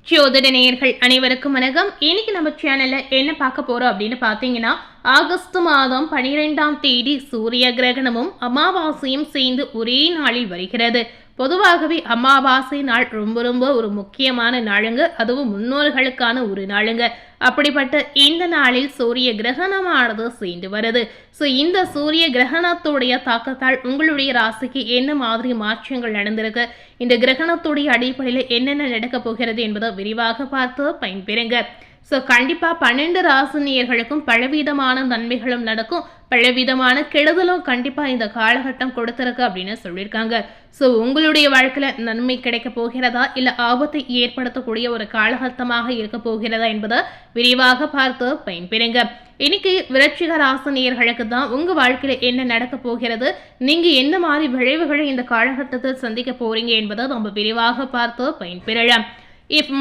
ஜோதிட நேயர்கள் அனைவருக்கும் வணக்கம். இன்னைக்கு நம்ம சேனல்ல என்ன பார்க்க போறோம் அப்படின்னு பார்த்தீங்கன்னா, ஆகஸ்ட் மாதம் 12ஆம் தேதி சூரிய கிரகணமும் அமாவாசையும் சேர்ந்து ஒரே நாளில் வருகிறது. பொதுவாகவே அமாவாசை நாள் ரொம்ப ரொம்ப ஒரு முக்கியமான நாளுங்க. அதுவும் முன்னோர்களுக்கான ஒரு நாளுங்க. அப்படிப்பட்ட இந்த நாளில் சூரிய கிரகணமானது சேர்ந்து வருது. இந்த சூரிய கிரகணத்துடைய தாக்கத்தால் உங்களுடைய ராசிக்கு என்ன மாதிரி மாற்றங்கள் நடந்திருக்கு, இந்த கிரகணத்துடைய அடிப்படையில் என்னென்ன நடக்க போகிறது என்பதை விரிவாக பார்த்து பயன்பெறுங்க. கண்டிப்பாக 12 ராசினியர்களுக்கும் பலவிதமான நன்மைகளும் நடக்கும், பலவிதமான கெடுதலும் கண்டிப்பாக இந்த காலகட்டம் கொடுத்துருக்கு அப்படின்னு சொல்லியிருக்காங்க. உங்களுடைய வாழ்க்கையில் நன்மை கிடைக்க போகிறதா இல்லை ஆபத்தை ஏற்படுத்தக்கூடிய ஒரு காலகட்டமாக இருக்க போகிறதா என்பதை விரிவாக பார்த்து பயன்பெறுங்க. இன்னைக்கு விருச்சிக ராசினியர்களுக்கு தான் உங்கள் வாழ்க்கையில் என்ன நடக்க போகிறது, நீங்கள் என்ன மாதிரி விளைவுகளை இந்த காலகட்டத்தில் சந்திக்க போறீங்க என்பதை நம்ம விரிவாக பார்த்து பயன்பெறலாம்.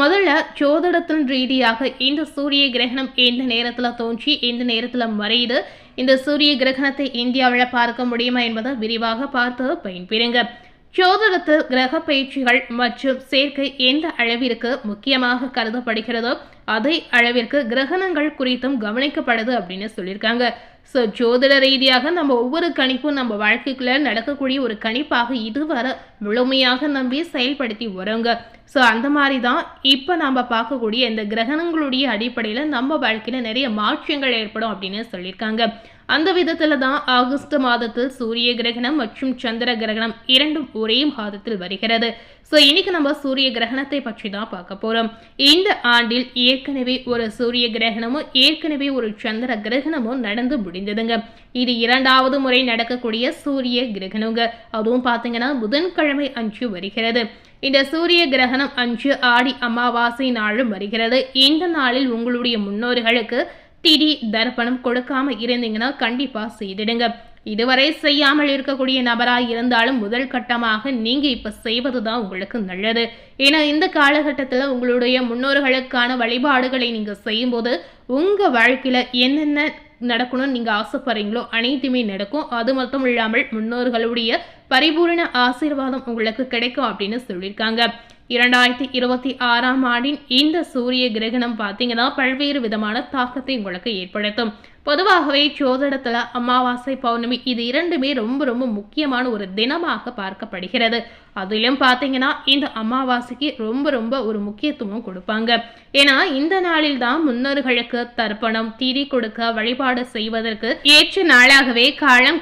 முதல்ல ஜோதிடத்தின் ரீதியாக இந்த சூரிய கிரகணம் எந்த நேரத்தில் தோன்றி எந்த நேரத்தில் மறையுது, இந்த சூரிய கிரகணத்தை இந்தியாவில் பார்க்க முடியுமா என்பதை விரிவாக பார்த்து பயன்பெறுங்க. ஜோதிடத்தில் கிரக பயிற்சிகள் மற்றும் சேர்க்கை எந்த அளவிற்கு முக்கியமாக கருதப்படுகிறதோ அதே அளவிற்கு கிரகணங்கள் குறித்தும் கவனிக்கப்படுது அப்படின்னு சொல்லியிருக்காங்க. ஜோதிட ரீதியாக நம்ம ஒவ்வொரு கணிப்பும் நம்ம வாழ்க்கைக்குள்ள நடக்கக்கூடிய ஒரு கணிப்பாக இதுவரை முழுமையாக நம்பி செயல்படுத்தி வரோங்க. அந்த மாதிரி தான் இப்போ நம்ம பார்க்கக்கூடிய இந்த கிரகணங்களுடைய அடிப்படையில் நம்ம வாழ்க்கையில் நிறைய மாற்றங்கள் ஏற்படும் அப்படின்னு சொல்லியிருக்காங்க. அந்த விதத்தில் தான் ஆகஸ்ட் மாதத்தில் சூரிய கிரகணம் மற்றும் சந்திர கிரகணம் இரண்டும் ஒரே மாதத்தில் வருகிறது. இன்னைக்கு நம்ம சூரிய கிரகணத்தை பற்றி தான் பார்க்க போறோம். இந்த ஆண்டில் ஏற்கனவே ஒரு சூரிய கிரகணமும் ஏற்கனவே ஒரு சந்திர கிரகணமும் நடந்து முடிந்ததுங்க. இது 2வது முறை நடக்கக்கூடிய சூரிய கிரகணங்க. அதுவும் பார்த்தீங்கன்னா புதன்கிழமை அன்று வருகிறது. இந்த சூரிய கிரகணம் அன்று ஆடி அமாவாசை நாளும் வருகிறது. இந்த நாளில் உங்களுடைய முன்னோர்களுக்கு திதி தர்ப்பணம் கொடுக்காம இருந்தீங்கன்னா கண்டிப்பா செய்திடுங்க. இதுவரை செய்யாமல் இருக்கக்கூடிய நபராக இருந்தாலும் முதல் கட்டமாக நீங்க இப்ப செய்வதுதான் உங்களுக்கு நல்லது. ஏன்னா இந்த காலகட்டத்தில் உங்களுடைய முன்னோர்களுக்கான வழிபாடுகளை நீங்க செய்யும் போது உங்க வாழ்க்கையில என்னென்ன நடக்கணும்னு நீங்க ஆசைப்படுறீங்களோ அனைத்துமே நடக்கும். அது மட்டும் இல்லாமல் முன்னோர்களுடைய பரிபூர்ண ஆசீர்வாதம் உங்களுக்கு கிடைக்கும் அப்படின்னு சொல்லியிருக்காங்க. 2026ஆம் ஆண்டின் இந்த சூரிய கிரகணம் பார்த்தீங்கன்னா பல்வேறு விதமான தாக்கத்தை உங்களுக்கு ஏற்படுத்தும். பொதுவாகவே ஜோதிடத்துல அமாவாசை பௌர்ணமி இது இரண்டுமே ரொம்ப ரொம்ப முக்கியமான ஒரு தினமாக பார்க்கப்படுகிறது. அதிலும் பார்த்தீங்கன்னா இந்த அமாவாசைக்கு ரொம்ப ரொம்ப ஒரு முக்கியத்துவம் கொடுப்பாங்க. ஏன்னா இந்த நாளில் தான் முன்னோர்களுக்கு தர்ப்பணம் திதி கொடுக்க வழிபாடு செய்வதற்கு ஏற்ற நாளாகவே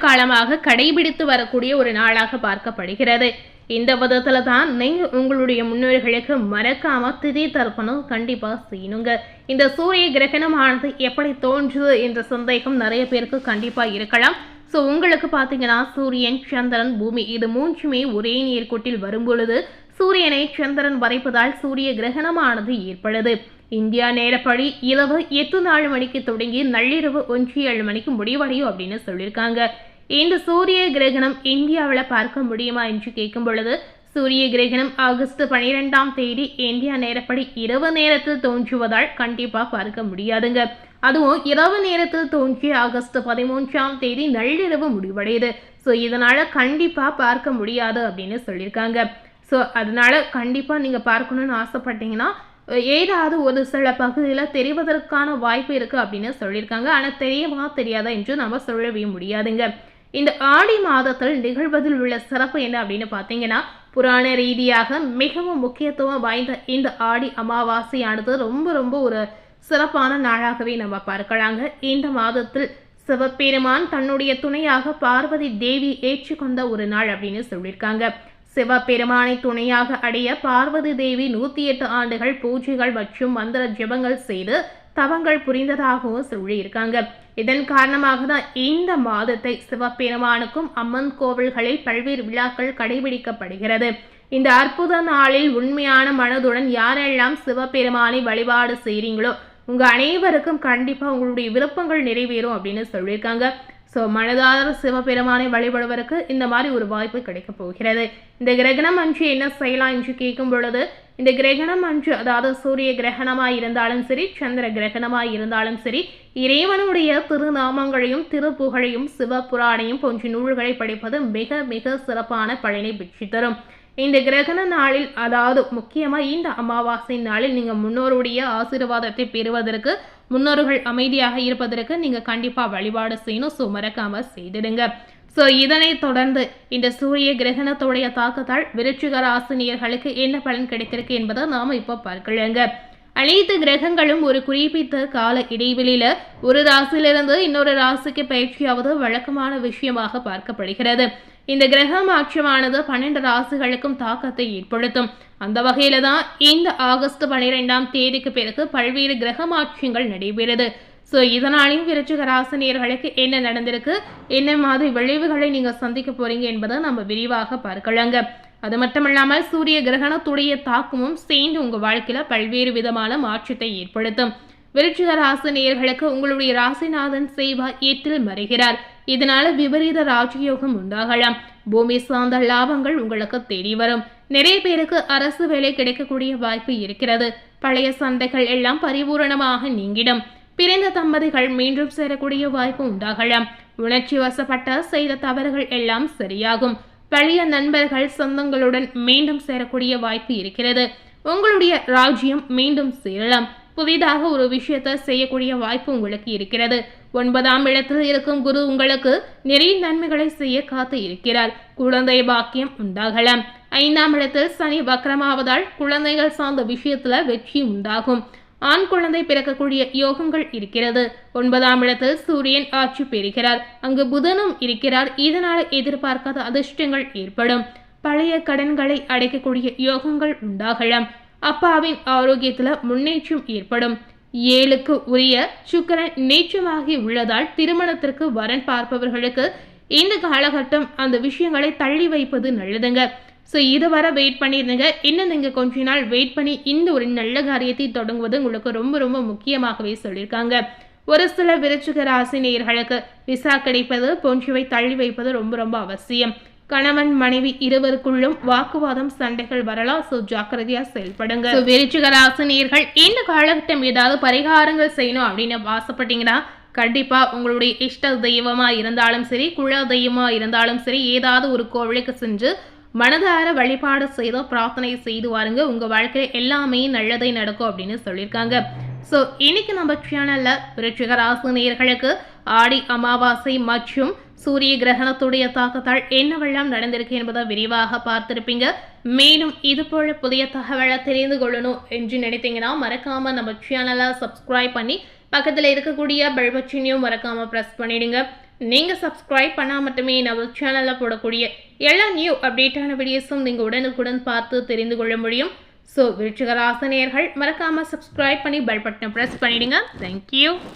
காலமாக கடைபிடித்து வரக்கூடிய ஒரு நாளாக பார்க்கப்படுகிறது. இந்த விதத்துல தான் நீங்க உங்களுடைய முன்னோர்களுக்கு மறக்காம திதி தர்ப்பணம் கண்டிப்பா செய்யணுங்க. இந்த சூரிய கிரகணமானது எப்படி தோன்றுது என்ற சந்தேகம் நிறைய பேருக்கு கண்டிப்பா இருக்கலாம். உங்களுக்கு பார்த்தீங்கன்னா சூரியன் சந்திரன் பூமி இது மூன்றுமே ஒரே நேர்கோட்டில் வரும் பொழுது சூரியனை சந்திரன் வரைப்பதால் சூரிய கிரகணமானது ஏற்படுது. இந்தியா நேரப்படி இரவு 8:04 மணிக்கு தொடங்கி நள்ளிரவு 1:07 மணிக்கு முடிவடையும் அப்படின்னு சொல்லியிருக்காங்க. இந்த சூரிய கிரகணம் இந்தியாவில் பார்க்க முடியுமா என்று கேட்கும் பொழுது சூரிய கிரகணம் ஆகஸ்ட் 12ஆம் தேதி இந்தியா நேரப்படி இரவு நேரத்தில் தோன்றுவதால் கண்டிப்பா பார்க்க முடியாதுங்க. அதுவும் இரவு நேரத்தில் தோன்றி ஆகஸ்ட் 13ஆம் தேதி நள்ளிரவு முடிவடையுது. இதனால கண்டிப்பா பார்க்க முடியாது அப்படின்னு சொல்லியிருக்காங்க. அதனால கண்டிப்பா நீங்க பார்க்கணும்னு ஆசைப்பட்டீங்கன்னா ஏதாவது ஒரு சில பகுதியில் தெரிவதற்கான வாய்ப்பு இருக்கு அப்படின்னு சொல்லியிருக்காங்க. ஆனால் தெரியவா தெரியாதா என்று நம்ம சொல்லவே முடியாதுங்க. இந்த ஆடி மாதத்தில் நிகழ்வதில் உள்ள சிறப்பு என்ன அப்படின்னு பார்த்தீங்கன்னா புராண ரீதியாக மிகவும் முக்கியத்துவம் வாய்ந்த இந்த ஆடி அமாவாசையானது ரொம்ப ரொம்ப ஒரு சிறப்பான நாளாகவே நம்ம பார்க்கலாங்க. இந்த மாதத்தில் சிவபெருமான் தன்னுடைய துணையாக பார்வதி தேவி ஏற்றுக்கொண்ட ஒரு நாள் அப்படின்னு சொல்லியிருக்காங்க. சிவபெருமானை துணையாக அடைய பார்வதி தேவி 108 ஆண்டுகள் பூஜைகள் மற்றும் மந்திர ஜபங்கள் செய்து தவங்கள் புரிந்ததாகவும் சொல்லியிருக்காங்க. இதன் காரணமாக தான் இந்த மாதத்தை சிவபெருமானுக்கும் அம்மன் கோவில்களில் பல்வேறு விழாக்கள் கடைபிடிக்கப்படுகிறது. இந்த அற்புத நாளில் உண்மையான மனதுடன் யாரெல்லாம் சிவபெருமானை வழிபாடு செய்றீங்களோ உங்க அனைவருக்கும் கண்டிப்பா உங்களுடைய விருப்பங்கள் நிறைவேறும் அப்படின்னு சொல்லியிருக்காங்க. மனதார சிவபெருமானை வழிபடுவதற்கு இந்த மாதிரி ஒரு வாய்ப்பு கிடைக்க போகிறது. இந்த கிரகணம் அன்று என்ன செய்யலாம் என்று கேட்கும் பொழுது இந்த கிரகணம் அன்று அதாவது சூரிய கிரகணமாய் இருந்தாலும் சரி சந்திர கிரகணமாய் இருந்தாலும் சரி இறைவனுடைய திருநாமங்களையும் திருப்புகழையும் சிவபுராணையும் போன்ற நூல்களை படிப்பது மிக மிக சிறப்பான பலனை பெற்று தரும். இந்த கிரகண நாளில், அதாவது முக்கியமாக இந்த அமாவாசை நாளில் நீங்கள் முன்னோருடைய ஆசீர்வாதத்தை பெறுவதற்கு, முன்னோர்கள் அமைதியாக இருப்பதற்கு நீங்கள் கண்டிப்பாக வழிபாடு செய்யணும். ஸோ மறக்காமல் செய்திடுங்க. ஸோ இதனைத் தொடர்ந்து இந்த சூரிய கிரகணத்துடைய தாக்கத்தால் விருச்சிக ராசினியர்களுக்கு என்ன பலன் கிடைத்திருக்கு என்பதை நாம் இப்போ பார்க்கலாங்க. அனைத்து கிரகங்களும் ஒரு குறிப்பிட்ட கால இடைவெளியில ஒரு ராசியிலிருந்து இன்னொரு ராசிக்கு பயிற்சியாவது வழக்கமான விஷயமாக பார்க்கப்படுகிறது. இந்த கிரக மாற்றமானது 12 ராசிகளுக்கும் தாக்கத்தை ஏற்படுத்தும். அந்த வகையில தான் இந்த ஆகஸ்ட் 12ஆம் தேதிக்கு பிறகு பல்வேறு கிரக மாற்றங்கள் நடைபெறுது. ஸோ இதனாலையும் விருச்சிக ராசினியர்களுக்கு என்ன நடந்திருக்கு, என்ன மாதிரி விளைவுகளை நீங்கள் சந்திக்க போறீங்க என்பதை நம்ம விரிவாக பார்க்கலாங்க. அது மட்டும் இல்லாமல் சூரிய கிரகணத்துடைய தாக்கமும் சேர்ந்து உங்கள் வாழ்க்கையில் பல்வேறு விதமான மாற்றத்தை ஏற்படுத்தும். விருச்சிக ராசி நேயர்களுக்கு உங்களுடைய ராசிநாதன் செவ்வாய் 8ல் மறைகிறார். இதனால விபரீத ராஜயோகம் உண்டாகலாம். பூமி சார்ந்த லாபங்கள் உங்களுக்கு தேடி வரும். நிறைய பேருக்கு அரசு வேலை கிடைக்கக்கூடிய வாய்ப்பு இருக்கிறது. பழைய சந்தைகள் எல்லாம் பரிபூரணமாக நீங்கிடும். பிரிந்த தம்பதிகள் மீண்டும் சேரக்கூடிய வாய்ப்பு உண்டாகலாம். உணர்ச்சி வசப்பட்ட செய்த தவறுகள் எல்லாம் சரியாகும். பழைய நண்பர்கள் சொந்தங்களுடன் மீண்டும் சேரக்கூடிய வாய்ப்பு இருக்கிறது. உங்களுடைய ராஜ்யம் மீண்டும் சேரலாம். புதிதாக ஒரு விஷயத்தை செய்யக்கூடிய வாய்ப்பு உங்களுக்கு இருக்கிறது. 9ஆம் இடத்தில் இருக்கும் குரு உங்களுக்கு நிறைய நன்மைகளை செய்ய காத்து இருக்கிறார். குழந்தை பாக்கியம் உண்டாகலாம். 5ஆம் இடத்தில் சனி வக்ரமாவதால் குழந்தைகள் சார்ந்த விஷயத்துல வெற்றி உண்டாகும். ஆண் குழந்தை பிறக்கக்கூடிய யோகங்கள் இருக்கிறது. 9ஆம் இடத்தில் சூரியன் ஆட்சி பெறுகிறார். அங்கு புதனும் இருக்கிறார். இதனால எதிர்பார்க்காத அதிர்ஷ்டங்கள் ஏற்படும். பழைய கடன்களை அடைக்கக்கூடிய யோகங்கள் உண்டாகலாம். அப்பாவின் ஆரோக்கியத்துல முன்னேற்றம் ஏற்படும். 7க்கு உரிய சுக்கிரன் நீச்சமாகி உள்ளதால் திருமணத்திற்கு வரன் பார்ப்பவர்களுக்கு இந்த காலகட்டம் அந்த விஷயங்களை தள்ளி வைப்பது நல்லதுங்க. ஸோ இதுவரை வெயிட் பண்ணியிருந்தீங்க. இன்னும் நீங்கள் கொஞ்ச நாள் வெயிட் பண்ணி இந்த ஒரு நல்ல காரியத்தை தொடங்குவது உங்களுக்கு ரொம்ப ரொம்ப முக்கியமாகவே சொல்லியிருக்காங்க. ஒரு சில விருச்சிக ராசி நேயர்களுக்கு விசா கிடைப்பது போன்றவை தள்ளி வைப்பது ரொம்ப ரொம்ப அவசியம். கணவன் மனைவி இருவருக்குள்ளும் வாக்குவாதம் சண்டைகள் வரலாம். ஸோ ஜாக்கிரதையாக செயல்படுங்க. ஸோ விருச்சிக ராசி நேயர்கள் இந்த காலகட்டம் ஏதாவது பரிகாரங்கள் செய்யணும் அப்படின்னு ஆசைப்பட்டீங்கன்னா கண்டிப்பாக உங்களுடைய இஷ்ட தெய்வமாக இருந்தாலும் சரி, குல தெய்வமாக இருந்தாலும் சரி, ஏதாவது ஒரு கோவிலுக்கு சென்று மனதார வழிபாடு செய்தோ பிரார்த்தனை செய்து வாருங்க. உங்கள் வாழ்க்கையில் எல்லாமே நல்லதே நடக்கும் அப்படின்னு சொல்லியிருக்காங்க. ஸோ இன்னைக்கு நம்ம சேனலில் விருச்சிக ராசி நேயர்களுக்கு ஆடி அமாவாசை மற்றும் சூரிய கிரகணத்துடைய தாக்கத்தால் என்னவெல்லாம் நடந்திருக்கு என்பதை விரிவாக பார்த்திருப்பீங்க. மேலும் இது போல புதிய தகவலை தெரிந்து கொள்ளணும் என்று நினைத்தீங்கன்னா மறக்காமல் நம்ம சேனலை சப்ஸ்கிரைப் பண்ணி பக்கத்தில் இருக்கக்கூடிய பெல் பட்டனையும் மறக்காமல் ப்ரெஸ் பண்ணிடுங்க. நீங்கள் சப்ஸ்கிரைப் பண்ணால் மட்டுமே நம்ம சேனலில் போடக்கூடிய எல்லா நியூ அப்டேட்டான வீடியோஸும் நீங்கள் உடனுக்குடன் பார்த்து தெரிந்து கொள்ள முடியும். ஸோ விருச்சிக ராசி நேயர்கள் மறக்காமல் சப்ஸ்கிரைப் பண்ணி பெல் பட்டனை ப்ரெஸ் பண்ணிடுங்க. தேங்க்யூ.